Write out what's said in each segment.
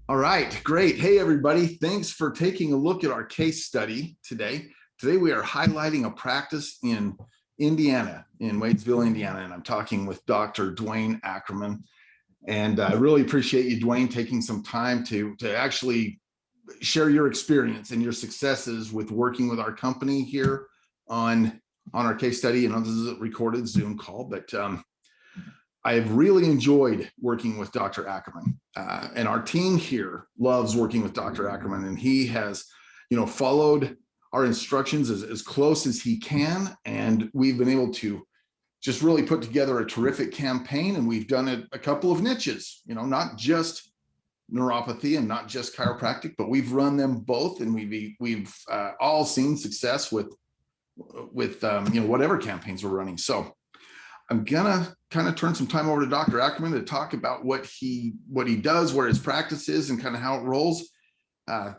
All right, great. Hey, everybody. Thanks for taking a look at our case study today. Today, we are highlighting a practice in Indiana, in Wadesville, Indiana, and I'm talking with Dr. Dwayne Ackerman. And I really appreciate you, Dwayne, taking some time to actually share your experience and your successes with working with our company here on our case study. You know, this is a recorded Zoom call, but I have really enjoyed working with Dr. Ackerman, and our team here loves working with Dr. Ackerman, and he has, followed our instructions as close as he can, and we've been able to just really put together a terrific campaign, and we've done it a couple of niches, not just neuropathy and not just chiropractic, but we've run them both, and we've all seen success with whatever campaigns we're running. So I'm gonna kind of turn some time over to Dr. Ackerman to talk about what he does, where his practice is, and kind of how it rolls.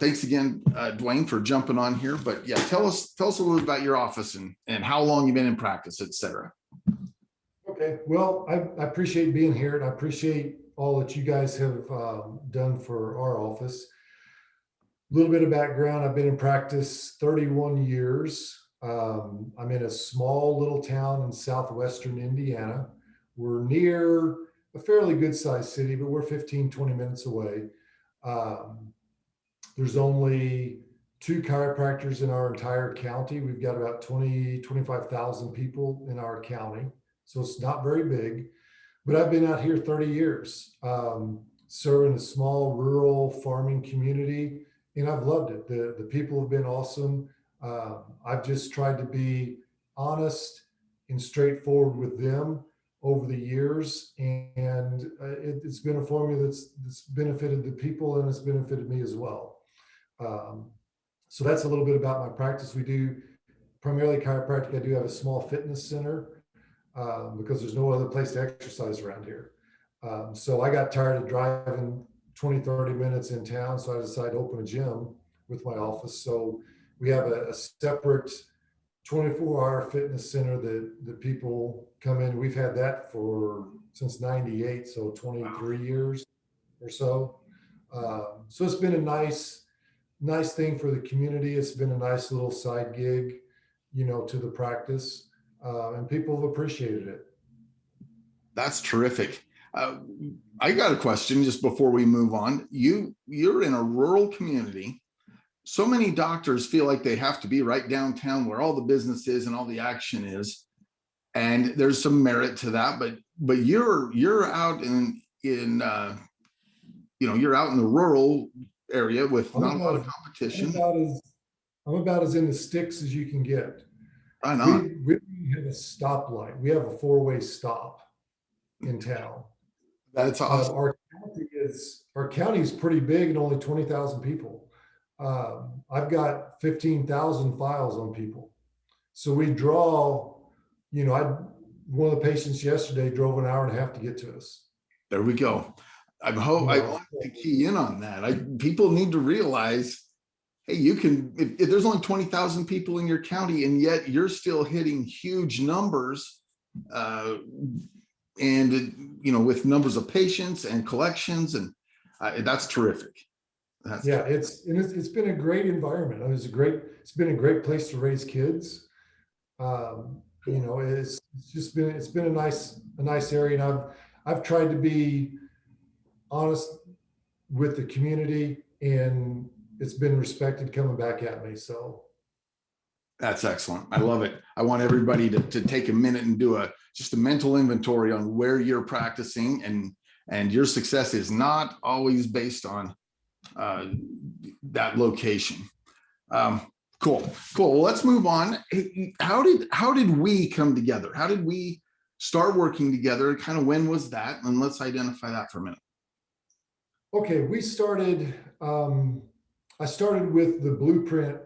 Thanks again, Dwayne, for jumping on here. But yeah, tell us a little bit about your office and how long you've been in practice, et cetera. Okay, well, I appreciate being here, and I appreciate all that you guys have done for our office. A little bit of background: I've been in practice 31 years. I'm in a small little town in southwestern Indiana. We're near a fairly good sized city, but we're 15-20 minutes away. There's only 2 chiropractors in our entire county. We've got about 25,000 people in our county, so it's not very big. But I've been out here 30 years, serving a small rural farming community, and I've loved it. The people have been awesome. I've just tried to be honest and straightforward with them over the years, and it's been a formula that's benefited the people, and it's benefited me as well. So that's a little bit about my practice. We do primarily chiropractic. I do have a small fitness center because there's no other place to exercise around here. So I got tired of driving 20-30 minutes in town, so I decided to open a gym with my office. So we have a separate 24-hour fitness center that people come in. We've had that since '98, so 23 years or so. So it's been a nice thing for the community. It's been a nice little side gig, to the practice, and people have appreciated it. That's terrific. I got a question just before we move on. You're in a rural community. So many doctors feel like they have to be right downtown where all the business is and all the action is, and there's some merit to that. But you're out you're out in the rural area with not a lot of competition. I'm about as in the sticks as you can get. Right on. We have a stoplight. We have a 4-way stop in town. That's awesome. Our county is pretty big and only 20,000 people. I've got 15,000 files on people. So we draw, one of the patients yesterday drove an hour and a half to get to us. There we go. I want to key in on that. People need to realize, hey, you can, if there's only 20,000 people in your county, and yet you're still hitting huge numbers, with numbers of patients and collections, and that's terrific. It's been a great environment. It's been a great place to raise kids. It's been a nice area, and I've tried to be honest with the community, and it's been respected coming back at me. So that's excellent. I love it. I want everybody to take a minute and do just a mental inventory on where you're practicing, and your success is not always based on that location. Cool. Well, let's move on. How did we come together? How did we start working together? Kind of when was that? And let's identify that for a minute. Okay, we started. I started with the Blueprint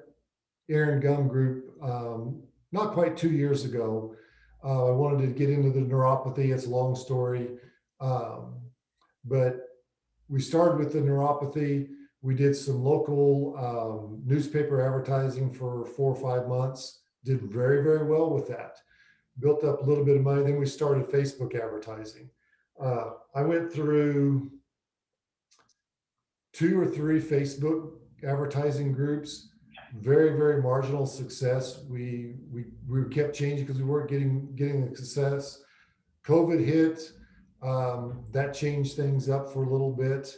Ear and Gum Group not quite 2 years ago. I wanted to get into the neuropathy. It's a long story, but we started with the neuropathy. We did some local newspaper advertising for 4 or 5 months, did very, very well with that. Built up a little bit of money. Then we started Facebook advertising. I went through 2 or 3 Facebook advertising groups, very, very marginal success. We kept changing because we weren't getting the success. COVID hit, that changed things up for a little bit.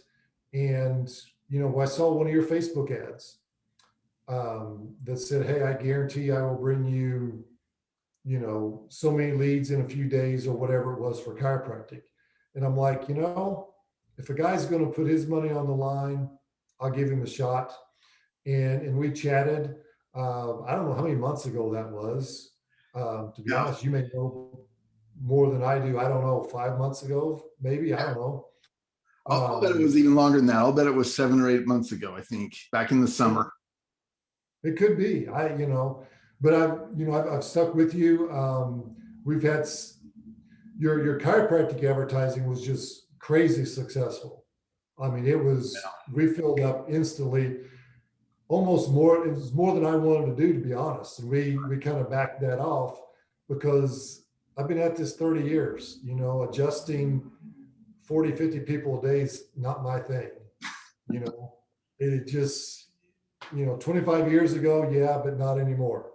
And, I saw one of your Facebook ads that said, "Hey, I guarantee I will bring you, so many leads in a few days," or whatever it was for chiropractic. And I'm like, if a guy's going to put his money on the line, I'll give him a shot. And we chatted. I don't know how many months ago that was. To be Yeah. honest, you may know more than I do. I don't know, 5 months ago, maybe. I don't know. I'll bet it was even longer than that. I'll bet it was 7 or 8 months ago, I think, back in the summer. It could be. But I've stuck with you. We've had your chiropractic advertising was just crazy successful. I mean, we filled up instantly, almost more. It was more than I wanted to do, to be honest. And we kind of backed that off because I've been at this 30 years, adjusting 40, 50 people a day is not my thing. It just, 25 years ago, yeah, but not anymore.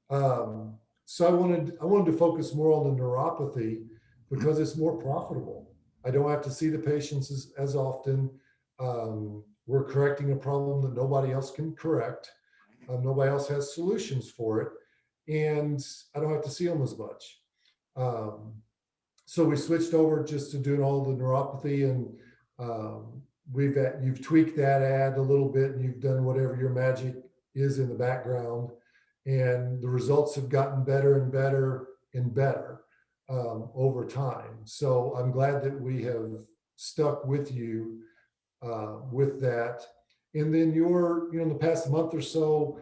So I wanted to focus more on the neuropathy because it's more profitable. I don't have to see the patients as often. We're correcting a problem that nobody else can correct. Nobody else has solutions for it. And I don't have to see them as much. So we switched over just to doing all the neuropathy, and you've tweaked that ad a little bit, and you've done whatever your magic is in the background, and the results have gotten better and better and better over time. So I'm glad that we have stuck with you with that. And then in the past month or so,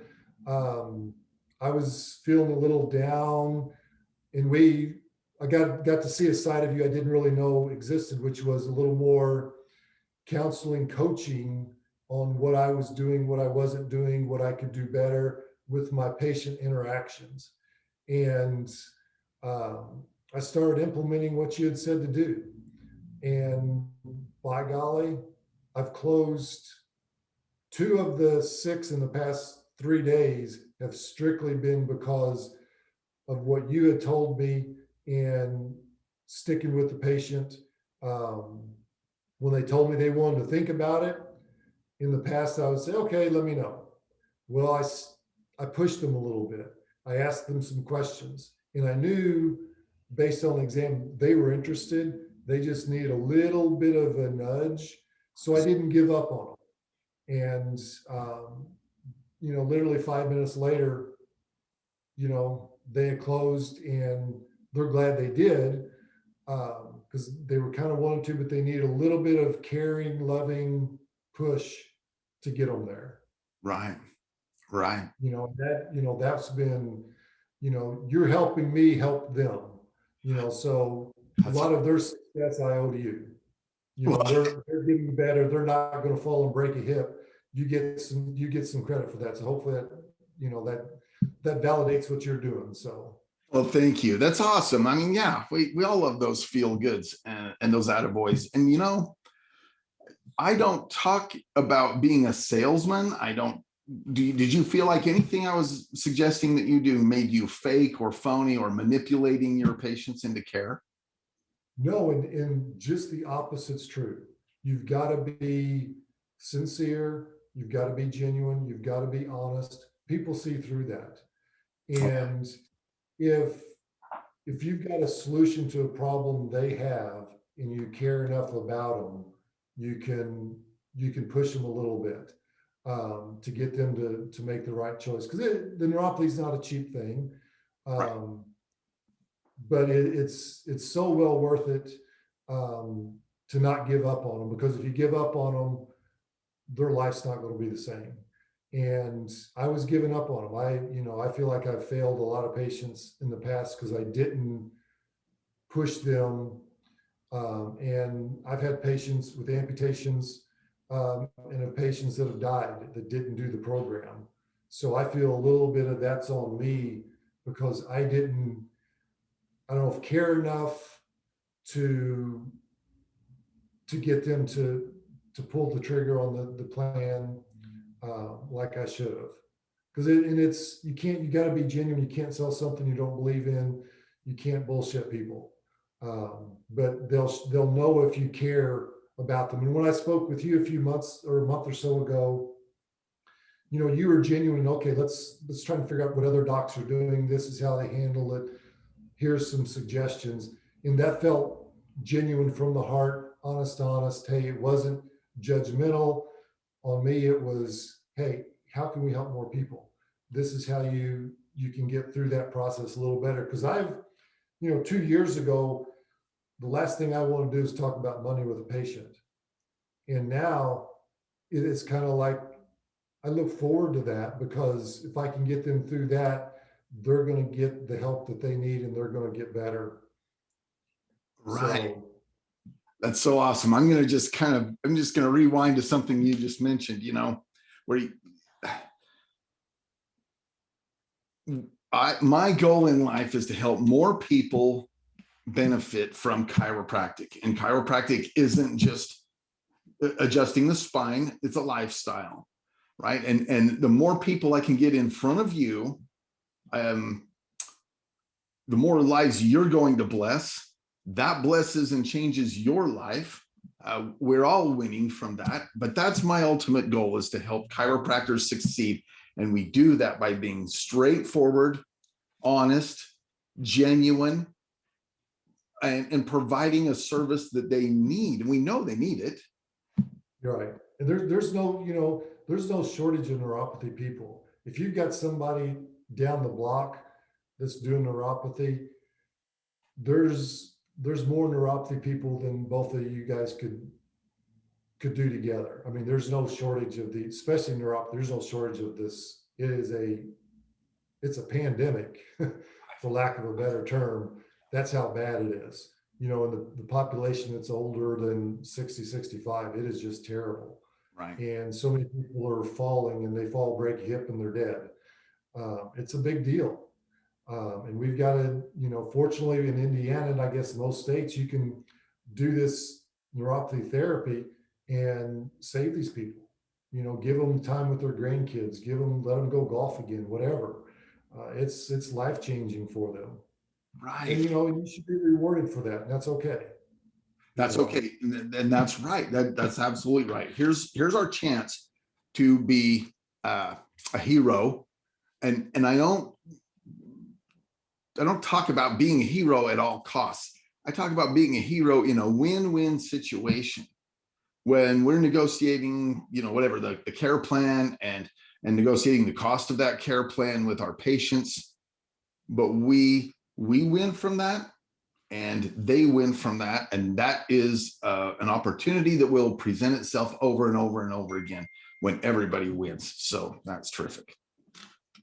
I was feeling a little down, and I got to see a side of you I didn't really know existed, which was a little more counseling, coaching on what I was doing, what I wasn't doing, what I could do better with my patient interactions. And I started implementing what you had said to do. And by golly, I've closed 2 of the 6 in the past 3 days have strictly been because of what you had told me and sticking with the patient. When they told me they wanted to think about it, in the past, I would say, "Okay, let me know." Well, I pushed them a little bit. I asked them some questions, and I knew based on the exam, they were interested. They just needed a little bit of a nudge. So I didn't give up on them. And, literally 5 minutes later, they had closed, and they're glad they did, because they were kind of wanting to, but they needed a little bit of caring, loving push to get them there. Right. That's been, you're helping me help them, so a lot of their success I owe to you. They're getting better. They're not going to fall and break a hip. You get some credit for that. So hopefully that validates what you're doing. So. Well, thank you. That's awesome. I mean, yeah, we all love those feel goods and those attaboys. And I don't talk about being a salesman. Did you feel like anything I was suggesting that you do made you fake or phony or manipulating your patients into care? No, and just the opposite's true. You've got to be sincere. You've got to be genuine. You've got to be honest. People see through that. And if you've got a solution to a problem they have and you care enough about them, you can push them a little bit to get them to make the right choice. Because the neuropathy is not a cheap thing. But it's so well worth it to not give up on them, because if you give up on them, their life's not going to be the same. And I was giving up on them. I feel like I've failed a lot of patients in the past because I didn't push them. And I've had patients with amputations and have patients that have died that didn't do the program. So I feel a little bit of that's on me because I don't know if care enough to get them to pull the trigger on the plan like I should have. Because you got to be genuine. You can't sell something you don't believe in. You can't bullshit people. But they'll know if you care about them. And when I spoke with you a few months or a month or so ago, you were genuine. Okay, let's try and figure out what other docs are doing. This is how they handle it. Here's some suggestions. And that felt genuine from the heart, honest. Hey, it wasn't judgmental on me. It was, hey, how can we help more people? This is how you can get through that process a little better. Because 2 years ago, the last thing I want to do is talk about money with a patient. And now it's kind of like, I look forward to that, because if I can get them through that, they're going to get the help that they need and they're going to get better. Right. So, That's so awesome. I'm just going to rewind to something you just mentioned, where my goal in life is to help more people benefit from chiropractic. And chiropractic isn't just adjusting the spine, it's a lifestyle, right? And the more people I can get in front of you, the more lives you're going to bless. That blesses and changes your life. We're all winning from that. But that's my ultimate goal, is to help chiropractors succeed. And we do that by being straightforward, honest, genuine, and providing a service that they need. And we know they need it. you're right. And there's no shortage of neuropathy people. If you've got somebody down the block that's doing neuropathy, there's more neuropathy people than both of you guys could do together. I mean, there's no shortage of especially neuropathy. There's no shortage of this. It's a pandemic, for lack of a better term. That's how bad it is. And the population that's older than 60, 65, it is just terrible. Right. And so many people are falling, and they fall, break a hip, and they're dead. It's a big deal. And we've got to, fortunately in Indiana, and I guess most states, you can do this neuropathy therapy and save these people. Give them time with their grandkids, let them go golf again, whatever. It's life changing for them. Right. And you should be rewarded for that. And that's okay. That's okay. And that's right. That's absolutely right. Here's our chance to be a hero. And I don't talk about being a hero at all costs. I talk about being a hero in a win-win situation when we're negotiating, whatever the care plan and negotiating the cost of that care plan with our patients. But we win from that, and they win from that. And that is an opportunity that will present itself over and over and over again when everybody wins. So that's terrific.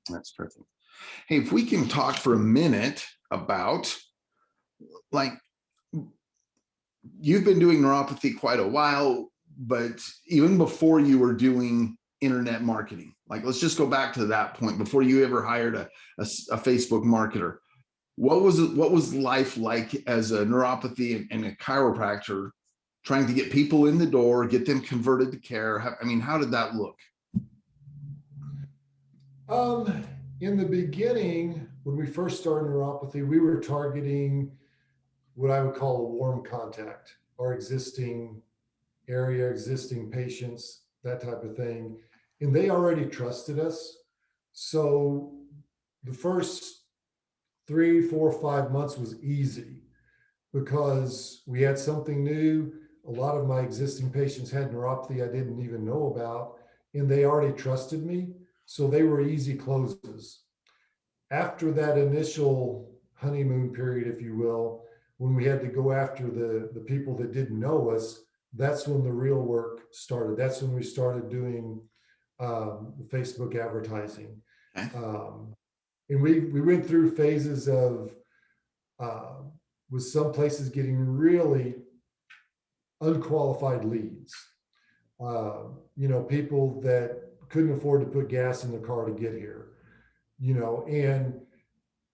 That's terrific. Hey, if we can talk for a minute about, like, you've been doing neuropathy quite a while, but even before you were doing internet marketing, like, let's just go back to that point before you ever hired a Facebook marketer. What was life like as a neuropathy and a chiropractor, trying to get people in the door, get them converted to care? I mean, how did that look? In the beginning, when we first started neuropathy, we were targeting what I would call a warm contact, our existing area, existing patients, that type of thing. And they already trusted us. So the first 3, 4, 5 months was easy, because we had something new. A lot of my existing patients had neuropathy I didn't even know about, and they already trusted me. So they were easy closes. After that initial honeymoon period, if you will, when we had to go after the people that didn't know us, that's when the real work started. That's when we started doing Facebook advertising. Okay. And we went through phases of, with some places getting really unqualified leads. People that couldn't afford to put gas in the car to get here, and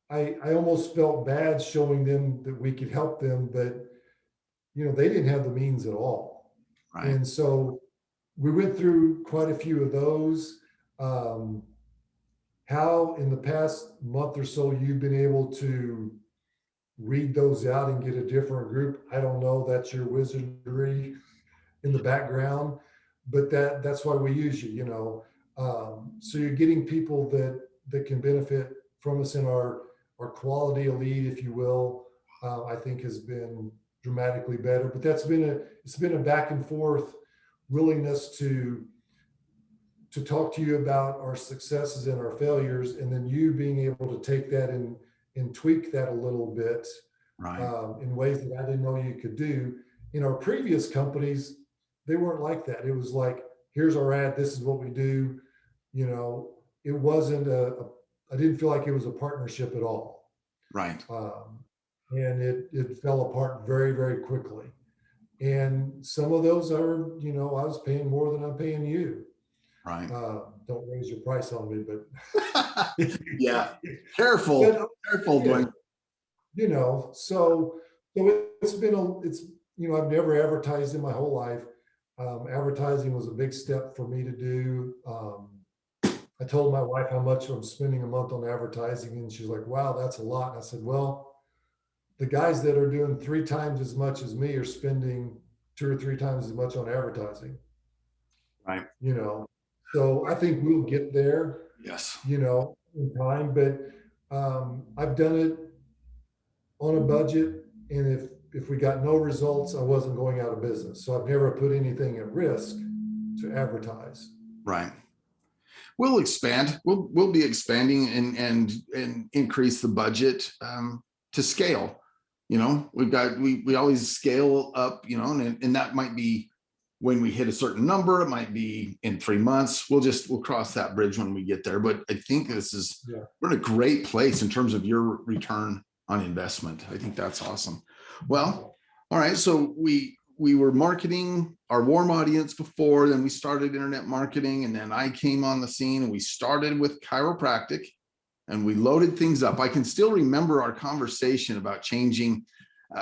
I almost felt bad showing them that we could help them, but they didn't have the means at all. Right. And so we went through quite a few of those. How in the past month or so you've been able to read those out and get a different group, I don't know. That's your wizardry in the background, but that's why we use you, you know. So you're getting people that can benefit from us in our quality elite, if you will. I think has been dramatically better, but it's been a back and forth willingness to talk to you about our successes and our failures, and then you being able to take that and tweak that a little bit, Right. in ways that I didn't know you could do. In our previous companies, they weren't like that. It was like, here's our ad, this is what we do. You know, it wasn't I didn't feel like it was a partnership at all. Right. And it fell apart very, very quickly. And some of those are, you know, I was paying more than I'm paying you. Right. Don't raise your price on me, but Yeah. Careful. but, Careful, yeah, Dwayne. you know, so it's been you know, I've never advertised in my whole life. Advertising was a big step for me to do. I told my wife how much I'm spending a month on advertising, and she's like, wow, that's a lot. And I said, well, the guys that are doing 3 times as much as me are spending 2 or 3 times as much on advertising, Right. you know. So I think we'll get there, Yes. you know, in time. But I've done it on a budget, and if we got no results, I wasn't going out of business. So I've never put anything at risk to advertise. Right. We'll expand. We'll be expanding and increase the budget to scale. You know, we always scale up. You know, and that might be when we hit a certain number. It might be in 3 months. We'll cross that bridge when we get there. But I think Yeah. we're in a great place in terms of your return on investment. I think that's awesome. Well, all right. So we were marketing our warm audience before, then we started internet marketing, and then I came on the scene and we started with chiropractic and we loaded things up. I can still remember our conversation about changing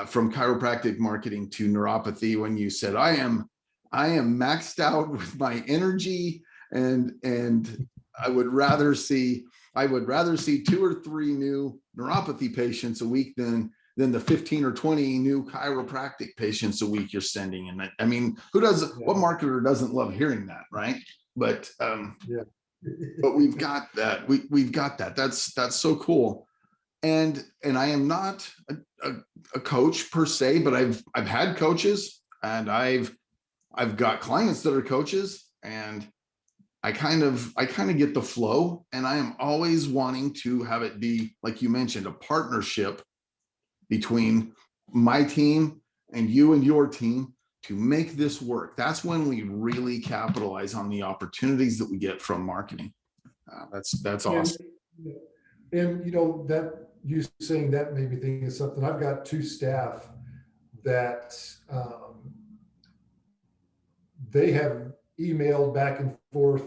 from chiropractic marketing to neuropathy when you said, I am maxed out with my energy, and I would rather see 2 or 3 new neuropathy patients a week than the 15 or 20 new chiropractic patients a week you're sending. And I mean, what marketer doesn't love hearing that, right? But Yeah. but we've got that. We've got that. That's so cool. And I am not a coach per se, but I've had coaches, and I've got clients that are coaches, and I kind of get the flow, and I am always wanting to have it be, like you mentioned, a partnership between my team and you and your team to make this work. That's when we really capitalize on the opportunities that we get from marketing. That's awesome. And you know, that you saying that made me think of something. I've got 2 staff that they have emailed back and forth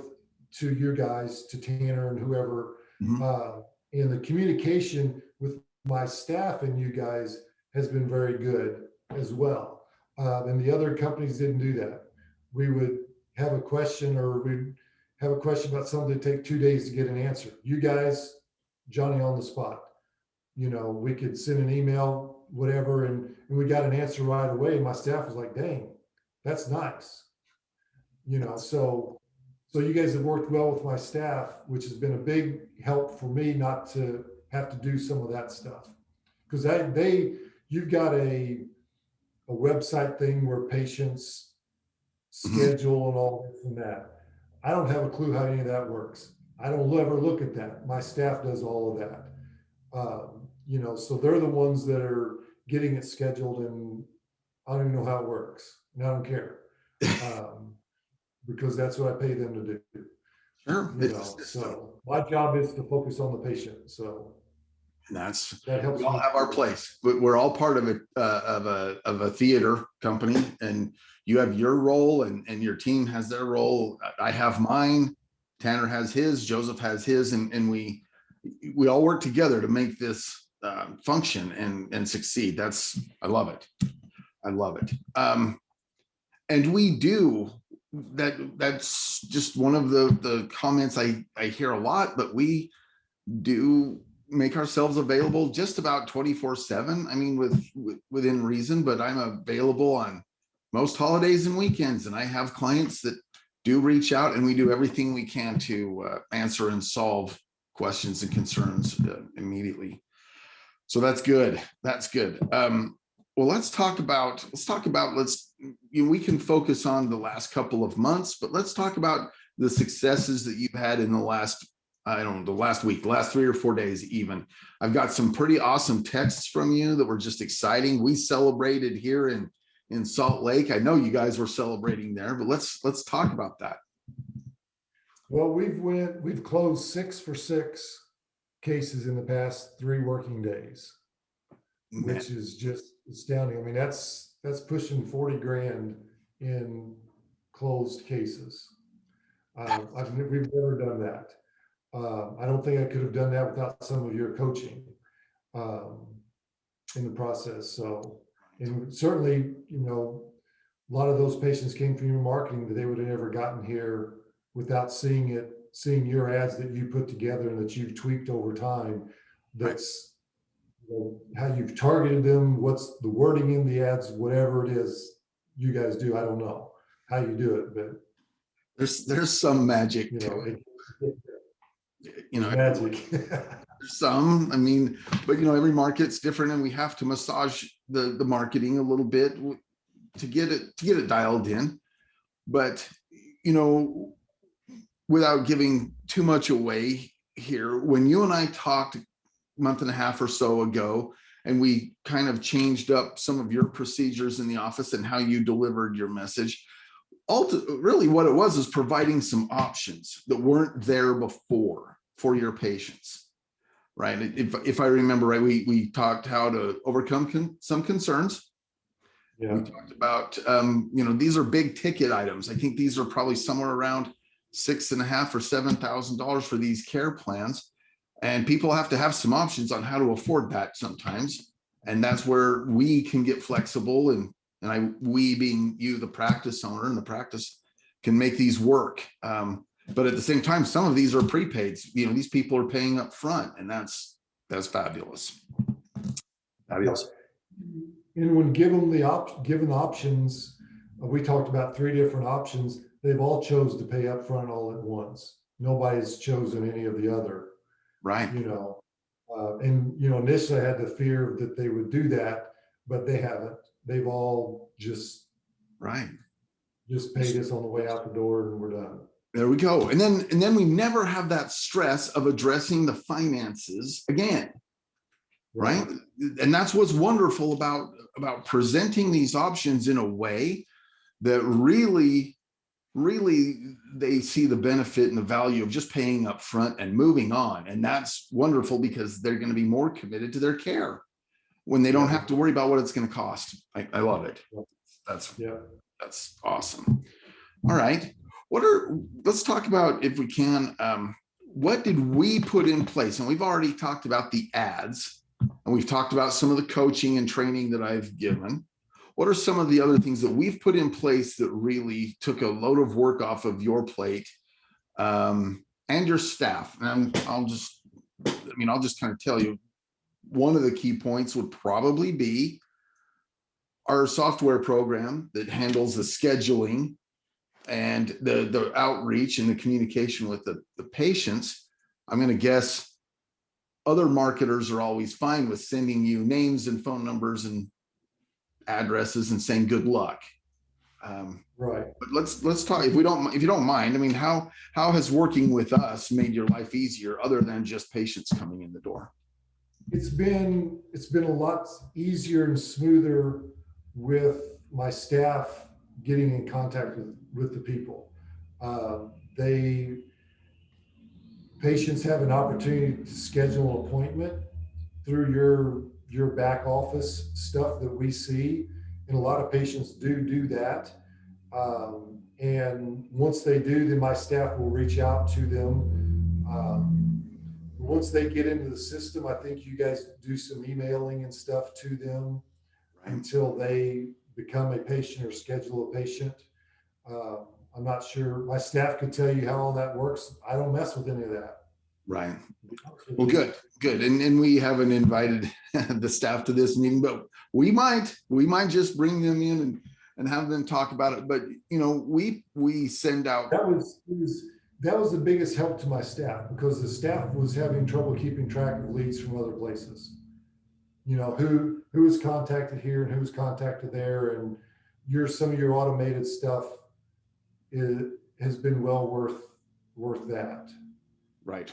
to you guys, to Tanner and whoever. Mhm. And the communication with my staff and you guys has been very good as well. And the other companies didn't do that. We would have a question, or we'd have a question about something to take 2 days to get an answer. You guys, Johnny on the spot. You know, we could send an email, whatever, and we got an answer right away. And my staff was like, dang, that's nice. You know, so you guys have worked well with my staff, which has been a big help for me not to have to do some of that stuff. Because you've got a website thing where patients Mhm. schedule and all this and that. I don't have a clue how any of that works. I don't ever look at that. My staff does all of that. You know, so they're the ones that are getting it scheduled, and I don't even know how it works, and I don't care, because that's what I pay them to do. Sure. You know, so my job is to focus on the patient. So that We helps all me. have our place, but we're all part of it, of a theater company, and you have your role, and your team has their role. I have mine. Tanner has his. Joseph has his, and we all work together to make this function and succeed. I love it. I love it. And we do. that's just one of the comments I hear a lot, but we do make ourselves available just about 24/7. I mean, within reason, but I'm available on most holidays and weekends. And I have clients that do reach out, and we do everything we can to answer and solve questions and concerns immediately. So that's good. That's good. Well, let's talk about, we can focus on the last couple of months, but let's talk about the successes that you've had in the last, I don't know, the last week, the last 3 or 4 days even. I've got some pretty awesome texts from you that were just exciting. We celebrated here in Salt Lake. I know you guys were celebrating there, but let's talk about that. Well, we've closed 6 for 6 cases in the past 3 working days, Man. which is just astounding. I mean, that's pushing 40 grand in closed cases. We've never done that. I don't think I could have done that without some of your coaching in the process. So, and certainly, a lot of those patients came from your marketing that they would have never gotten here without seeing your ads that you put together and that you've tweaked over time. That's how you've targeted them, what's the wording in the ads, whatever it is you guys do. I don't know how you do it, but there's some magic to it. Magic. Some, I mean, but every market's different, and we have to massage the marketing a little bit to get it dialed in. But without giving too much away here, when you and I talked a month and a half or so ago, and we kind of changed up some of your procedures in the office and how you delivered your message, really what it was is providing some options that weren't there before for your patients, right? If I remember right, we talked how to overcome some concerns. Yeah. We talked about, these are big ticket items. I think these are probably somewhere around $6,500 or $7,000 for these care plans. And people have to have some options on how to afford that sometimes. And that's where we can get flexible, we being you, the practice owner, and the practice can make these work. But at the same time, some of these are prepaids. These people are paying up front, and that's fabulous. Fabulous. And when given the options, we talked about 3 different options. They've all chose to pay up front all at once. Nobody's chosen any of the other. Right. Initially I had the fear that they would do that, but they haven't. They've all just paid us on the way out the door, and we're done. There we go. And then we never have that stress of addressing the finances again. Right. And that's what's wonderful about presenting these options in a way that really they see the benefit and the value of just paying up front and moving on. And that's wonderful because they're going to be more committed to their care when they don't have to worry about what it's going to cost. I love it. That's awesome. All right. Let's talk about, if we can, what did we put in place? And we've already talked about the ads, and we've talked about some of the coaching and training that I've given. What are some of the other things that we've put in place that really took a load of work off of your plate and your staff? And I'll just kind of tell you, one of the key points would probably be our software program that handles the scheduling and the outreach and the communication with the patients. I'm going to guess other marketers are always fine with sending you names and phone numbers and addresses and saying good luck. Right. But let's talk, if you don't mind. I mean, how has working with us made your life easier, other than just patients coming in the door? It's been a lot easier and smoother with my staff getting in contact with the people. Patients have an opportunity to schedule an appointment through your back office stuff that we see, and a lot of patients do that. And once they do, then my staff will reach out to them. Once they get into the system, I think you guys do some emailing and stuff to them until they become a patient or schedule a patient. I'm not sure. My staff could tell you how all that works. I don't mess with any of that. Right. Well, good, good. And we haven't invited the staff to this meeting, but we might just bring them in and have them talk about it. But, you know, we send out. That was the biggest help to my staff, because the staff was having trouble keeping track of leads from other places. You know, who was contacted here and who was contacted there, and some of your automated stuff has been well worth that. Right.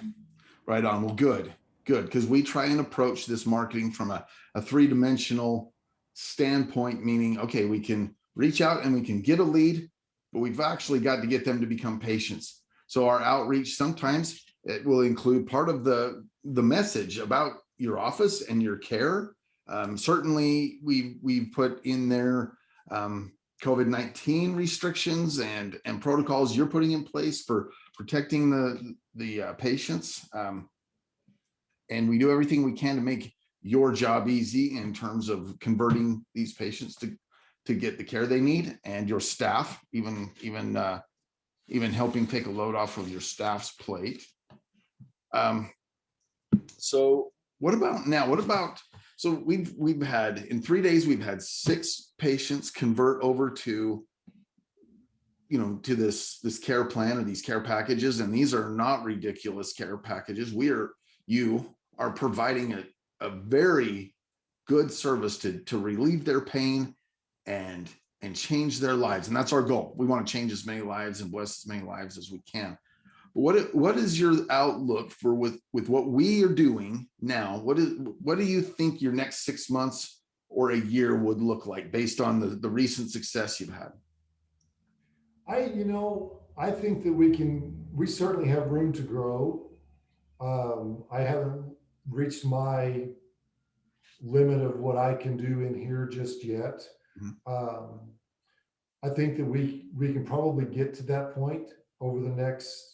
Right on. Well, good. Because we try and approach this marketing from a three-dimensional standpoint, meaning, okay, we can reach out and we can get a lead, but we've actually got to get them to become patients. So our outreach, sometimes it will include part of the message about your office and your care. Certainly we've put in there COVID-19 restrictions and protocols you're putting in place for protecting the patients. And we do everything we can to make your job easy in terms of converting these patients to get the care they need, and your staff, even helping take a load off of your staff's plate. So what about now? So we've had, in 3 days, we've had 6 patients convert over to, you know, to this care plan or these care packages. And these are not ridiculous care packages. You are providing a very good service to relieve their pain and change their lives. And that's our goal. We want to change as many lives and bless as many lives as we can. But what is your outlook for with what we are doing now? What do you think your next 6 months or a year would look like based on the recent success you've had? I think that we certainly have room to grow. I haven't reached my limit of what I can do in here just yet. Mm-hmm. I think that we can probably get to that point over the next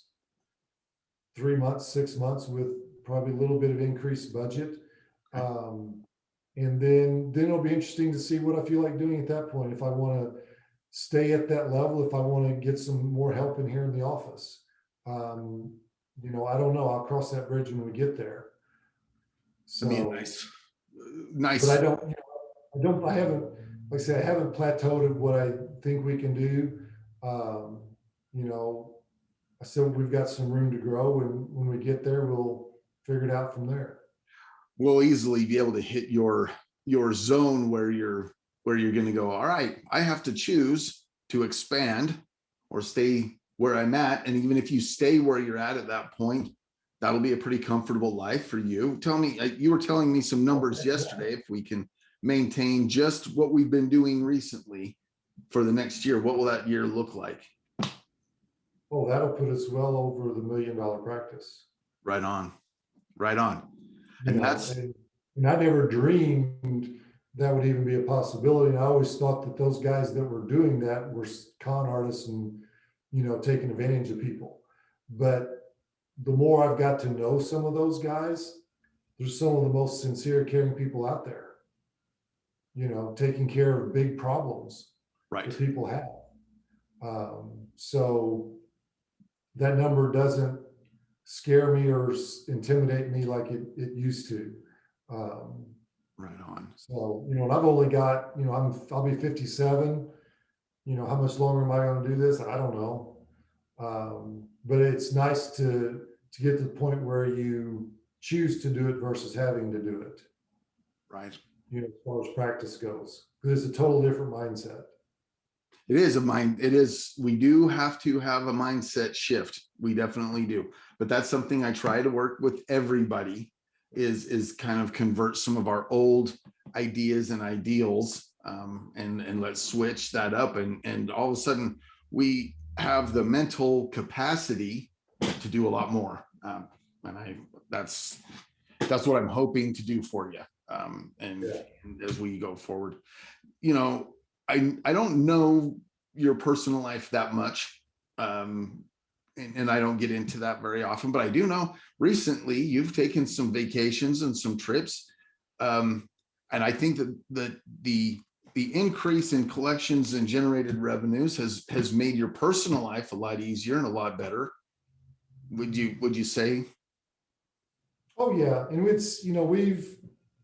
3 months, 6 months, with probably a little bit of increased budget. And then it'll be interesting to see what I feel like doing at that point. If I want to stay at that level, if I want to get some more help in here in the office. I don't know. I'll cross that bridge when we get there. So, I mean, nice. But I haven't, like I say, I haven't plateaued at what I think we can do. I still, we've got some room to grow, and when we get there, we'll figure it out from there. We'll easily be able to hit your zone where you're going to go, all right, I have to choose to expand or stay where I'm at. And even if you stay where you're at that point, that'll be a pretty comfortable life for you. Tell me, you were telling me some numbers yesterday. If we can maintain just what we've been doing recently for the next year, what will that year look like? Oh, that'll put us well over the $1 million practice. Right on. And I never dreamed that would even be a possibility. And I always thought that those guys that were doing that were con artists and, taking advantage of people. But the more I've got to know some of those guys, they're some of the most sincere, caring people out there, taking care of big problems that people have. So that number doesn't scare me or intimidate me like it used to. Right on. So, and I've only got, I'll be 57. How much longer am I going to do this? I don't know. But it's nice to get to the point where you choose to do it versus having to do it. Right. As far as practice goes, because it's a total different mindset. It is. We do have to have a mindset shift. We definitely do. But that's something I try to work with everybody is kind of convert some of our old ideas and ideals, and let's switch that up. And all of a sudden we have the mental capacity to do a lot more. That's what I'm hoping to do for you. And as we go forward, I don't know your personal life that much. And I don't get into that very often, but I do know recently you've taken some vacations and some trips. And I think that the the increase in collections and generated revenues has made your personal life a lot easier and a lot better. Would you say? Oh yeah, and it's,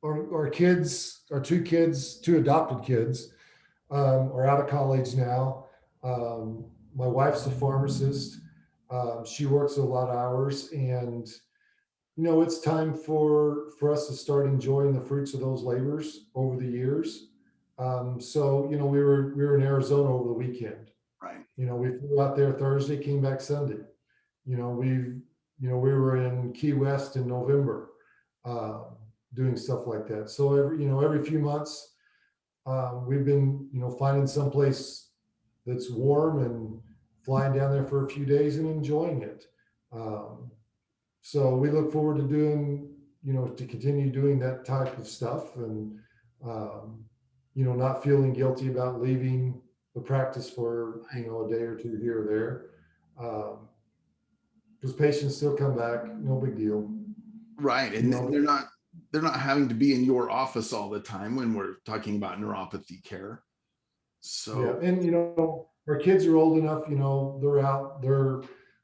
our kids, our two adopted kids, are out of college now. My wife's a pharmacist. She works a lot of hours, and it's time for us to start enjoying the fruits of those labors over the years. So we were in Arizona over the weekend. Right. We flew out there Thursday, came back Sunday. We were in Key West in November, uh, doing stuff like that. So every few months, we've been, finding someplace that's warm and flying down there for a few days and enjoying it. Um, so we look forward to to continue doing that type of stuff, and, um, not feeling guilty about leaving the practice for, a day or two here or there. Because patients still come back, no big deal. Right. You And know, they're not having to be in your office all the time when we're talking about neuropathy care. yeah, So and our kids are old enough. They're out,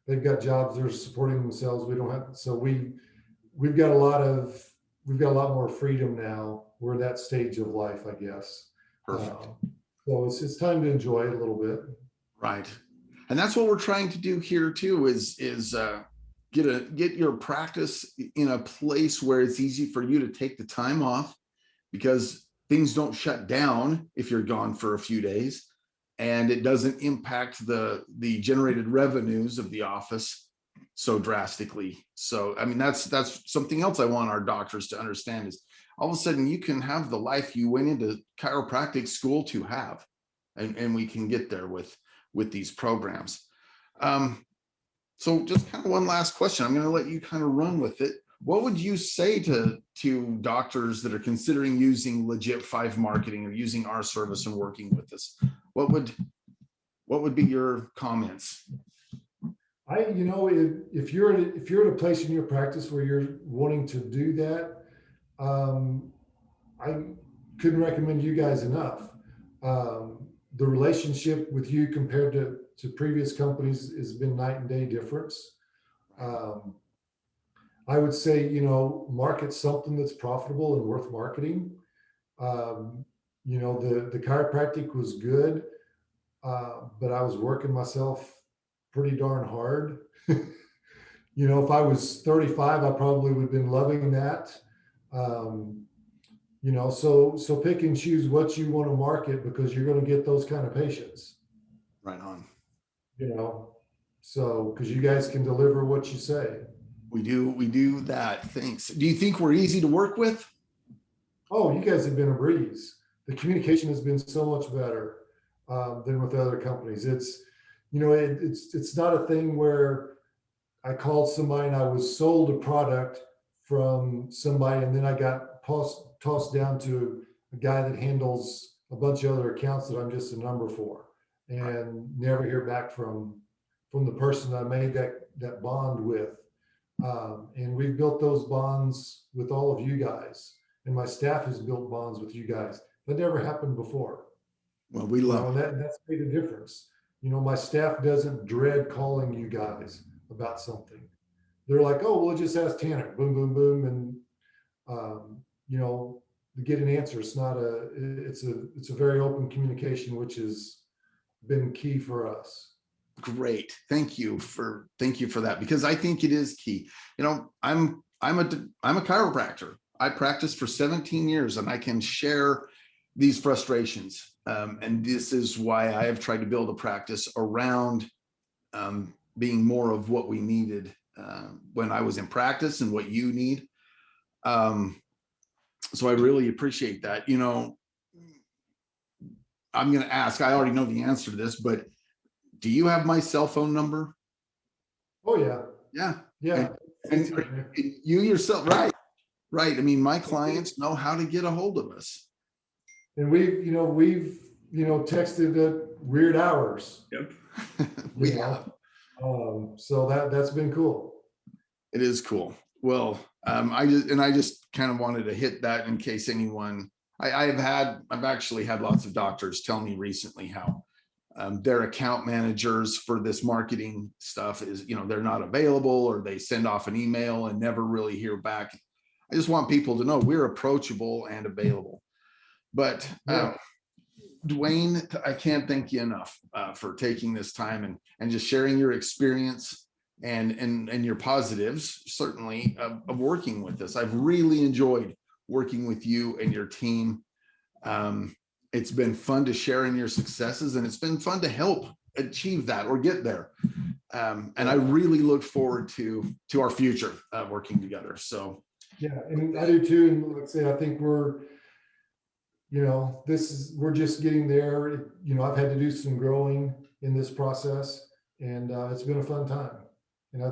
they've got jobs, they're supporting themselves. We don't have, so we've got a lot of we've got a lot more freedom now. We're at that stage of life, I guess. perfect. So it's time to enjoy it a little bit. Right. And that's what we're trying to do here too, is get your practice in a place where it's easy for you to take the time off, because things don't shut down if you're gone for a few days, and it doesn't impact the generated revenues of the office so drastically. So I mean, that's something else I want our doctors to understand, is all of a sudden you can have the life you went into chiropractic school to have, and we can get there with these programs. Um, so just kind of one last question. I'm going to let you kind of run with it. What would you say to doctors that are considering using Legit 5 marketing or using our service and working with us? What would be your comments? If you're at a place in your practice where you're wanting to do that, um, I couldn't recommend you guys enough. The relationship with you compared to previous companies has been night and day difference. Um, I would say, market something that's profitable and worth marketing. The chiropractic was good, but I was working myself pretty darn hard. If I was 35, I probably would have been loving that. Um, so pick and choose what you want to market, because you're going to get those kind of patients, Right on. you know, so because you guys can deliver what you say. We do that. Thanks. Do you think we're easy to work with? Oh, you guys have been a breeze. The communication has been so much better, than with other companies. It's not a thing where I called somebody and I was sold a product from somebody, and then I got tossed down to a guy that handles a bunch of other accounts that I'm just a number for, and never hear back from the person that I made that bond with. And we've built those bonds with all of you guys, and my staff has built bonds with you guys. That never happened before. Well, we love And that's made a difference. My staff doesn't dread calling you guys about something. They're like, oh, we'll just ask Tanner, boom, boom, boom. And, um, you know, to get an answer. It's a very open communication, which has been key for us. great. Thank you for that, because I think it is key. I'm a chiropractor. I practiced for 17 years, and I can share these frustrations. And this is why I have tried to build a practice around being more of what we needed when I was in practice and what you need. Um, so I really appreciate that. I'm going to ask, I already know the answer to this, but do you have my cell phone number? Oh yeah. Yeah. Yeah. And you yourself, right. I mean, my clients know how to get a hold of us. And we've texted at weird hours. Yep. We have. So that's been cool. It is cool. Well, I just kind of wanted to hit that in case anyone, I've actually had lots of doctors tell me recently how their account managers for this marketing stuff is, they're not available, or they send off an email and never really hear back. I just want people to know we're approachable and available. But Dwayne, I can't thank you enough for taking this time and just sharing your experience and your positives, certainly, of working with us. I've really enjoyed working with you and your team. It's been fun to share in your successes, and it's been fun to help achieve that or get there. And I really look forward to our future working together. So yeah, and I do too. And like I say, I think we're just getting there. I've had to do some growing in this process, and it's been a fun time. And I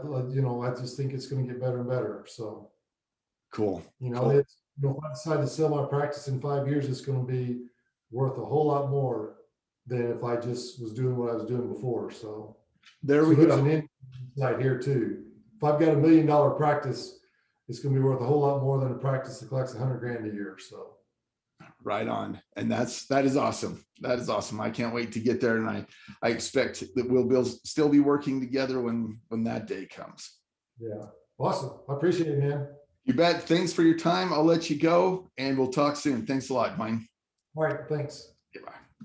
just think it's going to get better and better. So cool. If I decide to sell my practice in 5 years, it's going to be worth a whole lot more than if I just was doing what I was doing before. So there we there's go. an insight here too. If I've got $1 million practice, it's going to be worth a whole lot more than a practice that collects $100,000 a year. So right on. And that is awesome. That is awesome. I can't wait to get there. And I expect that we'll still be working together when that day comes. Yeah. Awesome. I appreciate it, man. You bet. Thanks for your time. I'll let you go, and we'll talk soon. Thanks a lot, Dwayne. All right. Thanks. Goodbye.